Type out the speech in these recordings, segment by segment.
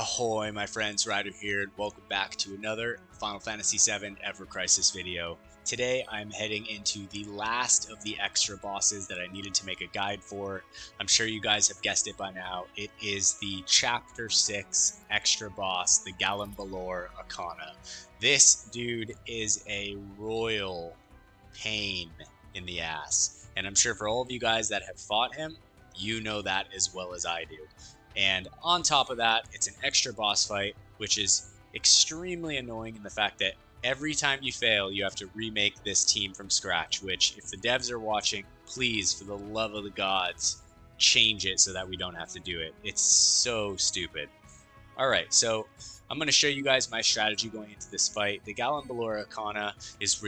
Ahoy my friends, Ryder here, and welcome back to another Final Fantasy VII Ever Crisis video. Today I'm heading into the last of the extra bosses that I needed to make a guide for. I'm sure you guys have guessed it by now. It is the Chapter 6 extra boss, the Gallonbaloir Acana. This dude is a royal pain in the ass, and I'm sure for all of you guys that have fought him, you know that as well as I do. And on top of that, it's an extra boss fight, which is extremely annoying in the fact that every time you fail, you have to remake this team from scratch, which, if the devs are watching, please, for the love of the gods, change it so that we don't have to do it. It's so stupid. Alright, so I'm going to show you guys my strategy going into this fight. The Gallonbaloir Acana is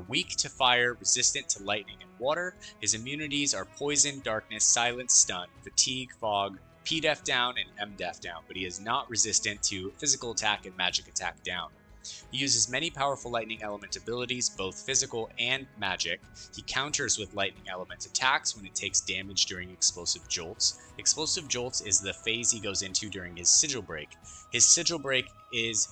weak to fire, resistant to lightning and water. His immunities are poison, darkness, silence, stun, fatigue, fog, P-def down, and M-def down, but he is not resistant to physical attack and magic attack down. He uses many powerful lightning element abilities, both physical and magic. He counters with lightning element attacks when it takes damage during explosive jolts. Explosive jolts is the phase he goes into during his sigil break. His sigil break is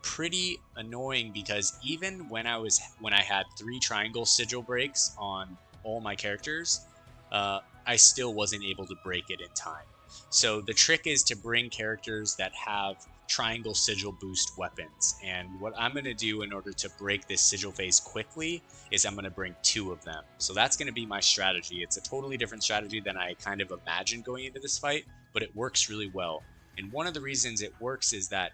pretty annoying because even when I had 3 triangle sigil breaks on all my characters, I still wasn't able to break it in time. So the trick is to bring characters that have triangle sigil boost weapons, and what I'm going to do in order to break this sigil phase quickly is I'm going to bring 2 of them. So that's going to be my strategy. It's a totally different strategy than I kind of imagined going into this fight, but it works really well. And one of the reasons it works is that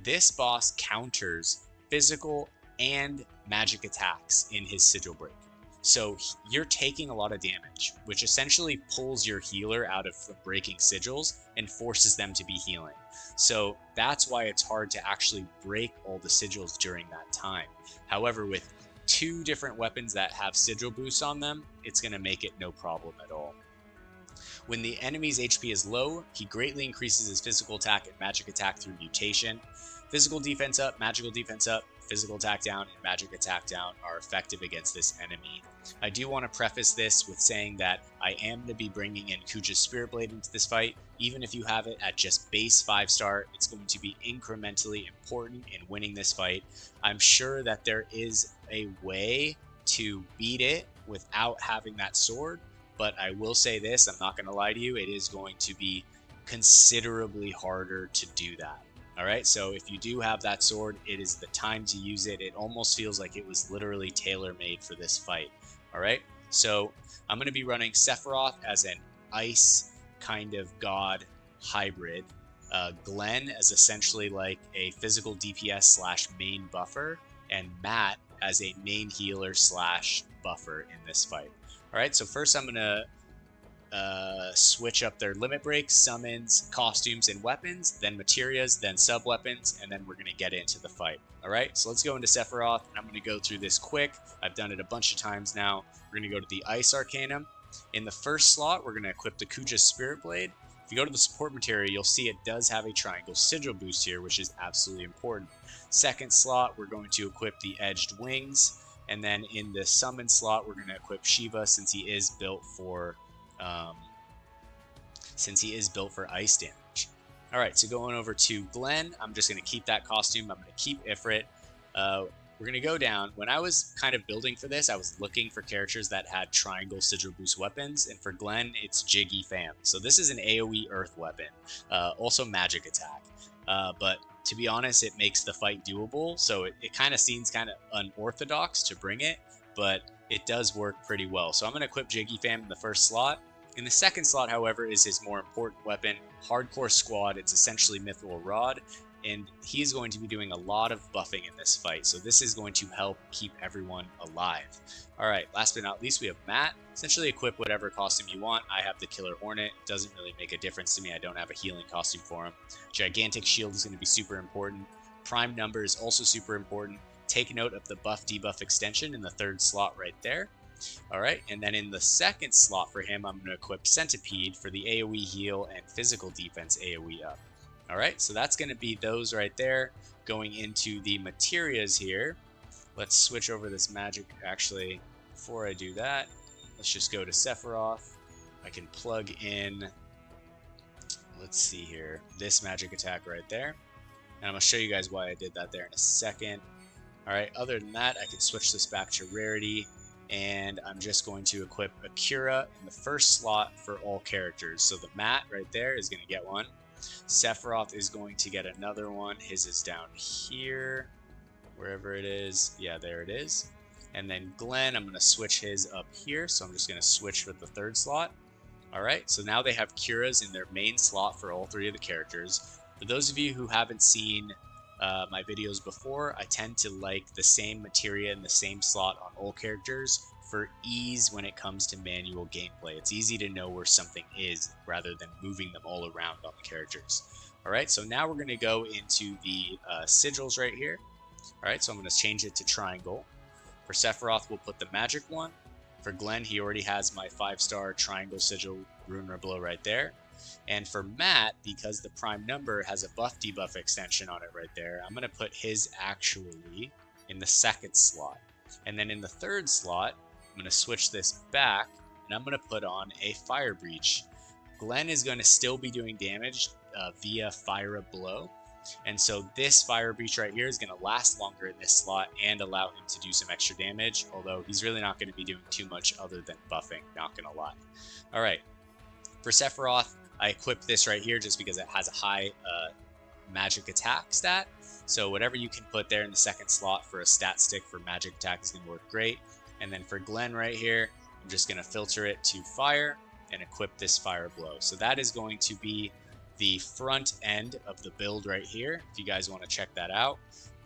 this boss counters physical and magic attacks in his sigil break. So you're taking a lot of damage, which essentially pulls your healer out of breaking sigils and forces them to be healing. So that's why it's hard to actually break all the sigils during that time. However, with 2 different weapons that have sigil boosts on them, it's going to make it no problem at all. When the enemy's HP is low, he greatly increases his physical attack and magic attack through mutation. Physical defense up, magical defense up, physical attack down, and magic attack down are effective against this enemy. I do want to preface this with saying that I am going to be bringing in Kuja's Spirit Blade into this fight. Even if you have it at just base 5-star, it's going to be incrementally important in winning this fight. I'm sure that there is a way to beat it without having that sword, but I will say this, I'm not going to lie to you, it is going to be considerably harder to do that. Alright, so if you do have that sword, it is the time to use it. It almost feels like it was literally tailor-made for this fight. Alright, so I'm going to be running Sephiroth as an ice kind of god hybrid. Glenn as essentially like a physical DPS slash main buffer, and Matt as a main healer slash buffer in this fight. Alright, so first I'm going to switch up their limit breaks, summons, costumes, and weapons, then materias, then sub-weapons, and then we're going to get into the fight. Alright, so let's go into Sephiroth, and I'm going to go through this quick. I've done it a bunch of times now. We're going to go to the Ice Arcanum. In the first slot, we're going to equip the Kuja's Spirit Blade. If you go to the support material, you'll see it does have a triangle sigil boost here, which is absolutely important. Second slot, we're going to equip the Edged Wings, and then in the summon slot, we're going to equip Shiva since he is built for ice damage. Alright, so going over to Glenn, I'm just going to keep that costume. I'm going to keep Ifrit. We're going to go down. When I was kind of building for this, I was looking for characters that had triangle sigil boost weapons, and for Glenn, it's Jiggy Fam. So this is an AoE earth weapon, also magic attack. But to be honest, it makes the fight doable, so it kind of seems kind of unorthodox to bring it, but it does work pretty well. So I'm going to equip Jiggy Fam in the first slot. In the second slot, however, is his more important weapon, Hardcore Squad. It's essentially Mithril Rod, and he's going to be doing a lot of buffing in this fight, so this is going to help keep everyone alive. Alright, last but not least, we have Matt. Essentially equip whatever costume you want. I have the Killer Hornet. It doesn't really make a difference to me. I don't have a healing costume for him. Gigantic Shield is going to be super important. Prime Number is also super important. Take note of the buff debuff extension in the third slot right there. Alright, and then in the second slot for him, I'm going to equip Centipede for the AoE heal and physical defense AoE up. Alright, so that's going to be those right there. Going into the materias here, let's switch over this magic. Actually, before I do that, let's just go to Sephiroth. I can plug in let's see here, this magic attack right there. And I'm going to show you guys why I did that there in a second. Alright, other than that, I can switch this back to rarity, and I'm just going to equip a Cura in the first slot for all characters. So the Mat right there is going to get one. Sephiroth is going to get another one. His is down here, wherever it is. Yeah, there it is. And then Glenn, I'm going to switch his up here, so I'm just going to switch with the third slot. Alright, so now they have Curas in their main slot for all three of the characters. For those of you who haven't seen my videos before, I tend to like the same materia in the same slot on all characters for ease when it comes to manual gameplay. It's easy to know where something is rather than moving them all around on the characters. Alright, so now we're going to go into the sigils right here. Alright, so I'm going to change it to triangle. For Sephiroth, we'll put the magic one. For Glenn, he already has my 5-star triangle sigil rune blow right there. And for Matt, because the prime number has a buff debuff extension on it right there, I'm going to put his actually in the second slot. And then in the third slot, I'm going to switch this back, and I'm going to put on a Fire Breach. Glenn is going to still be doing damage via Fire Blow. And so this Fire Breach right here is going to last longer in this slot and allow him to do some extra damage, although he's really not going to be doing too much other than buffing, not going to lie. Alright, for Sephiroth, I equipped this right here just because it has a high magic attack stat. So whatever you can put there in the second slot for a stat stick for magic attack is going to work great. And then for Glenn right here, I'm just going to filter it to fire and equip this Fire Blow. So that is going to be the front end of the build right here, if you guys want to check that out.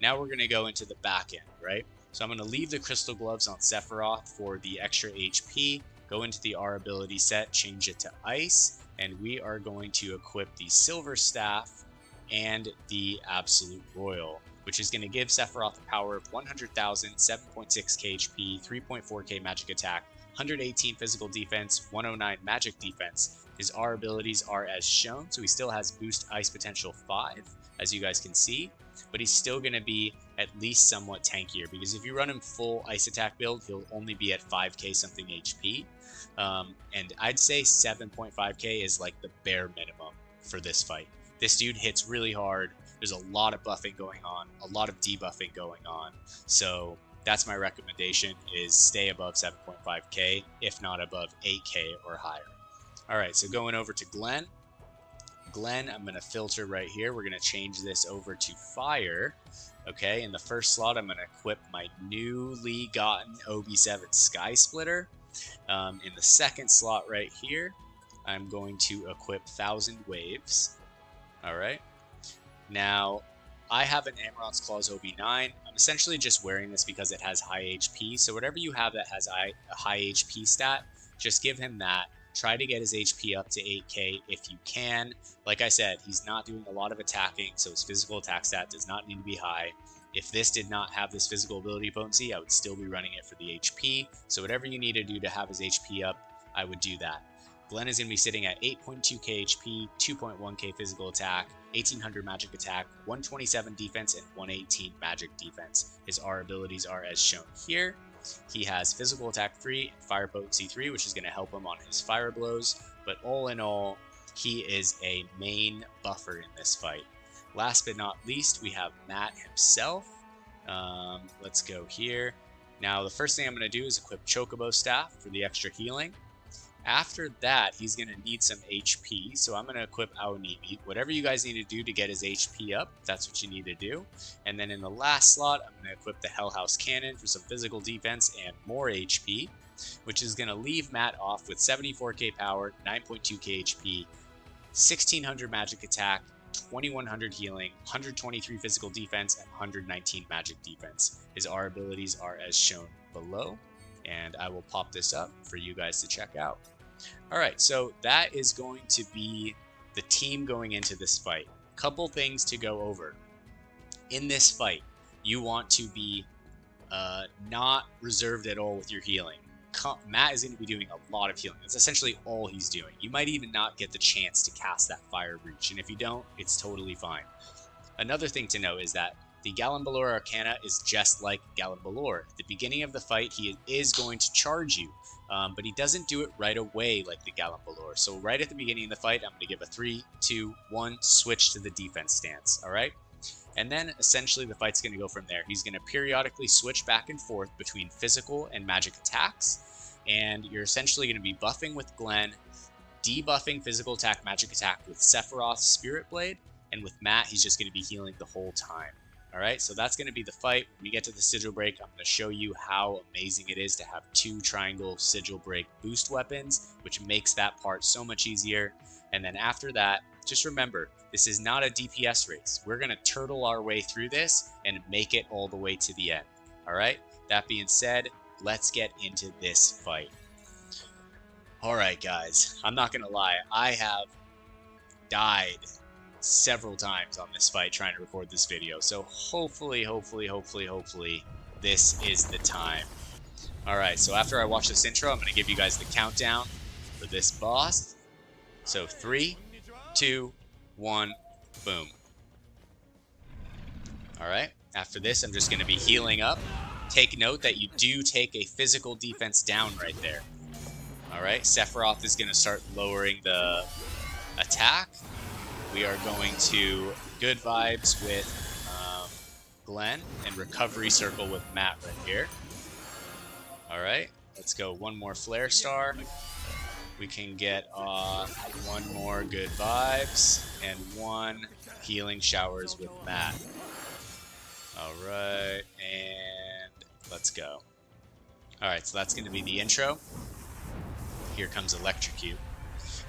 Now we're going to go into the back end, right? So I'm going to leave the Crystal Gloves on Sephiroth for the extra HP, go into the R ability set, change it to Ice, and we are going to equip the Silver Staff and the Absolute Royal, which is going to give Sephiroth a power of 100,000, 7.6k HP, 3.4k magic attack, 118 physical defense, 109 magic defense. His R abilities are as shown, so he still has boost ice potential 5, as you guys can see, but he's still going to be at least somewhat tankier, because if you run him full ice attack build, he'll only be at 5k something HP, and I'd say 7.5k is like the bare minimum for this fight. This dude hits really hard, there's a lot of buffing going on, a lot of debuffing going on, so that's my recommendation, is stay above 7.5k, if not above 8k or higher. Alright, so going over to Glenn. Glenn, I'm going to filter right here. We're going to change this over to fire. Okay, in the first slot, I'm going to equip my newly gotten OB7 Sky Splitter. In the second slot right here, I'm going to equip 1000 Waves. Alright. Now, I have an Amaranth's Claws OB9. I'm essentially just wearing this because it has high HP. So whatever you have that has a high HP stat, just give him that. Try to get his HP up to 8k if you can. Like I said, he's not doing a lot of attacking, so his physical attack stat does not need to be high. If this did not have this physical ability potency, I would still be running it for the HP. So whatever you need to do to have his HP up, I would do that. Glenn is going to be sitting at 8.2k HP, 2.1k physical attack, 1800 magic attack, 127 defense, and 118 magic defense. His R abilities are as shown here. He has physical attack 3 and fire potency 3, which is going to help him on his fire blows, but all in all, he is a main buffer in this fight. Last but not least, we have Matt himself. Let's go here. Now, the first thing I'm going to do is equip Chocobo Staff for the extra healing. After that, he's going to need some HP, so I'm going to equip Aonimi. Whatever you guys need to do to get his HP up, that's what you need to do. And then in the last slot, I'm going to equip the Hell House Cannon for some physical defense and more HP, which is going to leave Matt off with 74k power, 9.2k HP, 1600 magic attack, 2100 healing, 123 physical defense, and 119 magic defense. His R abilities are as shown below, and I will pop this up for you guys to check out. Alright, so that is going to be the team going into this fight. Couple things to go over. In this fight, you want to be not reserved at all with your healing. Matt is going to be doing a lot of healing. That's essentially all he's doing. You might even not get the chance to cast that Fire Breach, and if you don't, it's totally fine. Another thing to note is that the Gallonbaloir Acana is just like Gallonbaloir. At the beginning of the fight, he is going to charge you, but he doesn't do it right away like the Gallonbaloir. So right at the beginning of the fight, I'm going to give a 3, 2, 1, switch to the defense stance, alright? And then essentially the fight's going to go from there. He's going to periodically switch back and forth between physical and magic attacks, and you're essentially going to be buffing with Glenn, debuffing physical attack, magic attack with Sephiroth's Spirit Blade, and with Matt, he's just going to be healing the whole time. Alright, so that's going to be the fight. When we get to the Sigil Break, I'm going to show you how amazing it is to have 2 triangle Sigil Break boost weapons, which makes that part so much easier. And then after that, just remember, this is not a DPS race. We're going to turtle our way through this and make it all the way to the end. Alright, that being said, let's get into this fight. Alright guys, I'm not going to lie, I have died several times on this fight trying to record this video, so hopefully this is the time. Alright, so after I watch this intro, I'm going to give you guys the countdown for this boss. So 3, 2, 1, boom. Alright, after this I'm just going to be healing up. Take note that you do take a physical defense down right there. Alright, Sephiroth is going to start lowering the attack. We are going to good vibes with Glenn and recovery circle with Matt right here. Alright, let's go one more flare star. We can get one more good vibes and 1 healing showers with Matt. Alright, and let's go. Alright, so that's going to be the intro. Here comes Electrocute.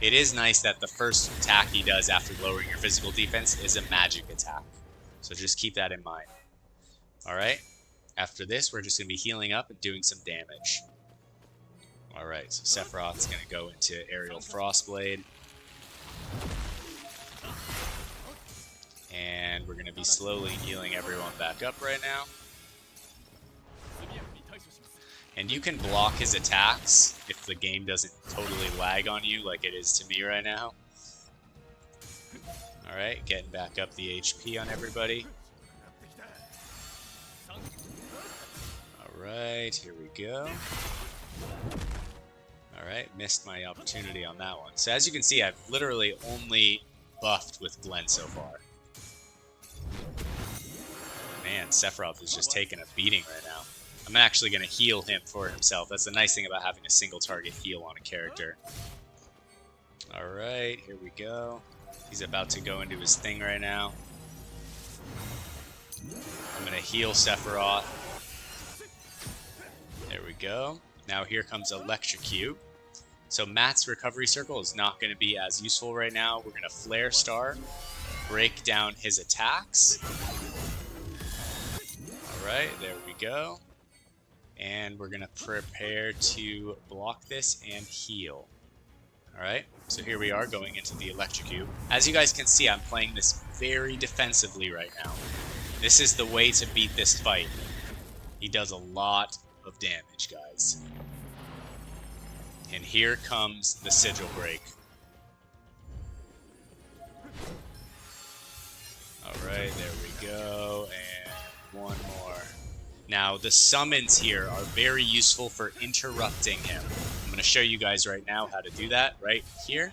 It is nice that the first attack he does after lowering your physical defense is a magic attack. So just keep that in mind. Alright, after this we're just going to be healing up and doing some damage. Alright, so Sephiroth's going to go into Aerial Frostblade. And we're going to be slowly healing everyone back up right now. And you can block his attacks if the game doesn't totally lag on you like it is to me right now. Alright, getting back up the HP on everybody. Alright, here we go. Alright, missed my opportunity on that one. So as you can see, I've literally only buffed with Glenn so far. Man, Sephiroth is just taking a beating right now. I'm actually going to heal him for himself. That's the nice thing about having a single target heal on a character. Alright, here we go. He's about to go into his thing right now. I'm going to heal Sephiroth. There we go. Now here comes Electrocute. So Matt's recovery circle is not going to be as useful right now. We're going to Flare Star, break down his attacks. Alright, there we go. And we're going to prepare to block this and heal. Alright, so here we are going into the Electrocute. As you guys can see, I'm playing this very defensively right now. This is the way to beat this fight. He does a lot of damage, guys. And here comes the Sigil Break. Alright, there we go, and one more. Now, the summons here are very useful for interrupting him. I'm going to show you guys right now how to do that right here.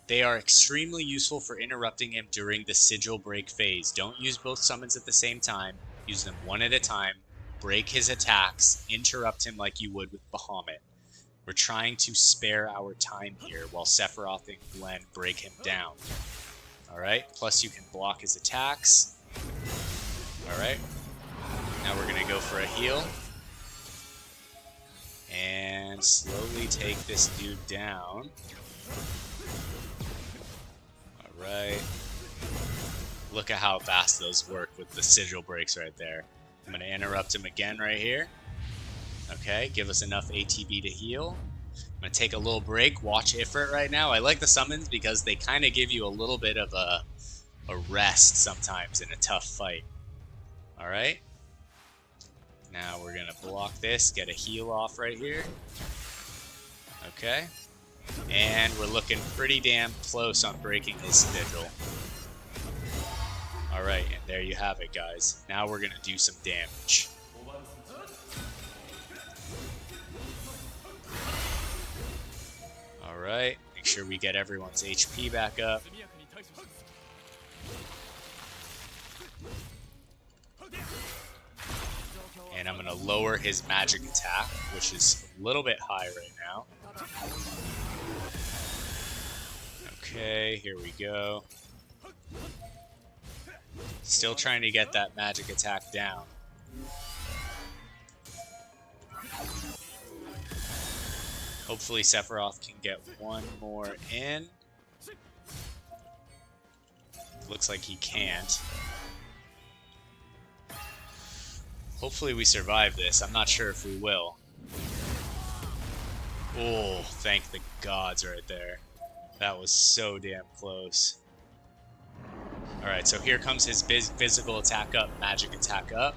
They are extremely useful for interrupting him during the Sigil Break phase. Don't use both summons at the same time. Use them one at a time. Break his attacks. Interrupt him like you would with Bahamut. We're trying to spare our time here while Sephiroth and Glenn break him down. Alright, plus you can block his attacks. Alright. Now we're going to go for a heal. And slowly take this dude down. Alright. Look at how fast those work with the Sigil Breaks right there. I'm going to interrupt him again right here. Okay, give us enough ATB to heal. I'm going to take a little break, watch Ifrit right now. I like the summons because they kind of give you a little bit of a rest sometimes in a tough fight. Alright. Now we're going to block this, get a heal off right here. Okay. And we're looking pretty damn close on breaking his Sigil. Alright, and there you have it, guys. Now we're gonna do some damage. Alright, make sure we get everyone's HP back up. And I'm going to lower his magic attack, which is a little bit high right now. Okay, here we go. Still trying to get that magic attack down. Hopefully Sephiroth can get one more in. Looks like he can't. Hopefully we survive this. I'm not sure if we will. Oh, thank the gods right there. That was so damn close. Alright, so here comes his physical attack up, magic attack up.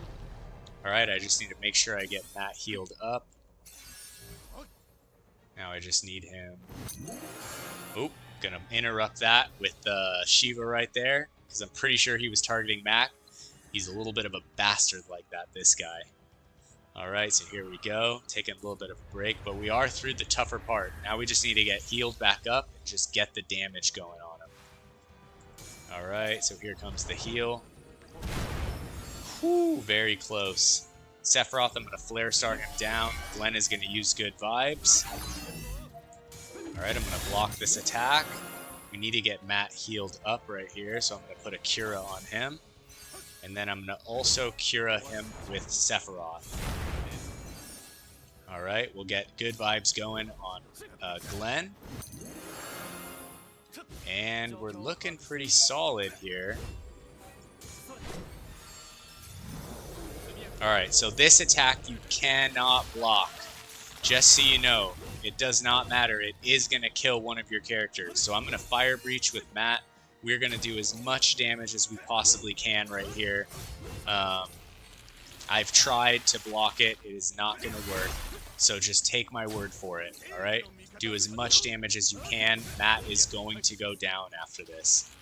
Alright, I just need to make sure I get Matt healed up. Now I just need him... Oop, gonna interrupt that with Shiva right there, because I'm pretty sure he was targeting Matt. He's a little bit of a bastard like that, this guy. Alright, so here we go. Taking a little bit of a break, but we are through the tougher part. Now we just need to get healed back up and just get the damage going on him. Alright, so here comes the heal. Whew, very close. Sephiroth, I'm going to Flare Star him down. Glenn is going to use good vibes. Alright, I'm going to block this attack. We need to get Matt healed up right here, so I'm going to put a Cura on him. And then I'm going to also Cura him with Sephiroth. Alright, we'll get good vibes going on Glenn. And we're looking pretty solid here. Alright, so this attack you cannot block. Just so you know, it does not matter. It is going to kill one of your characters. So I'm going to Fire Breach with Matt. We're going to do as much damage as we possibly can right here. I've tried to block it. It is not going to work. So just take my word for it, alright? Do as much damage as you can. Matt is going to go down after this.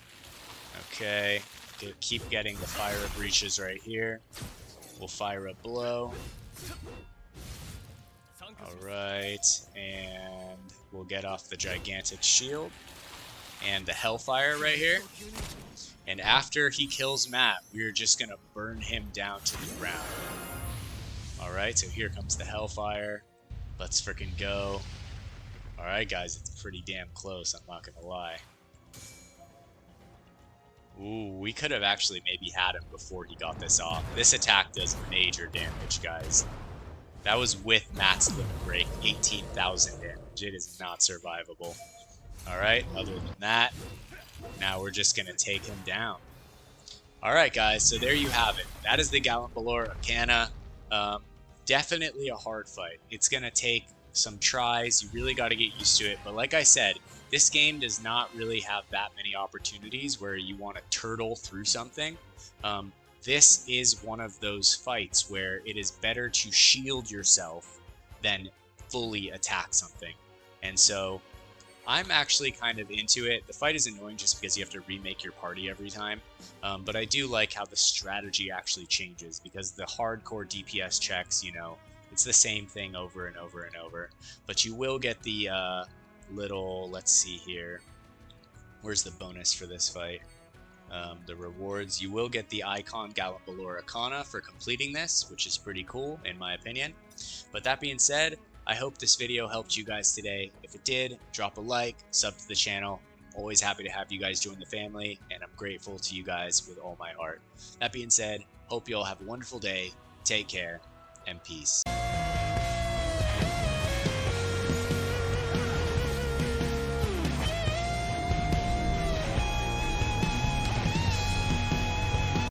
Okay. Keep getting the Fire Breaches right here. We'll fire a blow. Alright, and we'll get off the gigantic shield. And the Hellfire right here. And after he kills Matt, we're just going to burn him down to the ground. Alright, so here comes the Hellfire. Let's frickin' go. Alright guys, it's pretty damn close, I'm not going to lie. Ooh, we could have actually maybe had him before he got this off. This attack does major damage, guys. That was with Matt's Limit Break, 18,000 damage. It is not survivable. Alright, other than that, now we're just going to take him down. Alright guys, so there you have it. That is the Gallonbaloir Acana. Definitely a hard fight. It's going to take some tries. You really got to get used to it. But like I said, this game does not really have that many opportunities where you want to turtle through something. This is one of those fights where it is better to shield yourself than fully attack something. And so I'm actually kind of into it. The fight is annoying just because you have to remake your party every time. But I do like how the strategy actually changes, because the hardcore DPS checks, you know, it's the same thing over and over and over. But you will get the little, let's see here. Where's the bonus for this fight? The rewards. You will get the icon Gallonbaloir Acana for completing this, which is pretty cool in my opinion. But that being said, I hope this video helped you guys today. If it did, drop a like, sub to the channel. Always happy to have you guys join the family, and I'm grateful to you guys with all my heart. That being said, hope you all have a wonderful day, take care, and peace.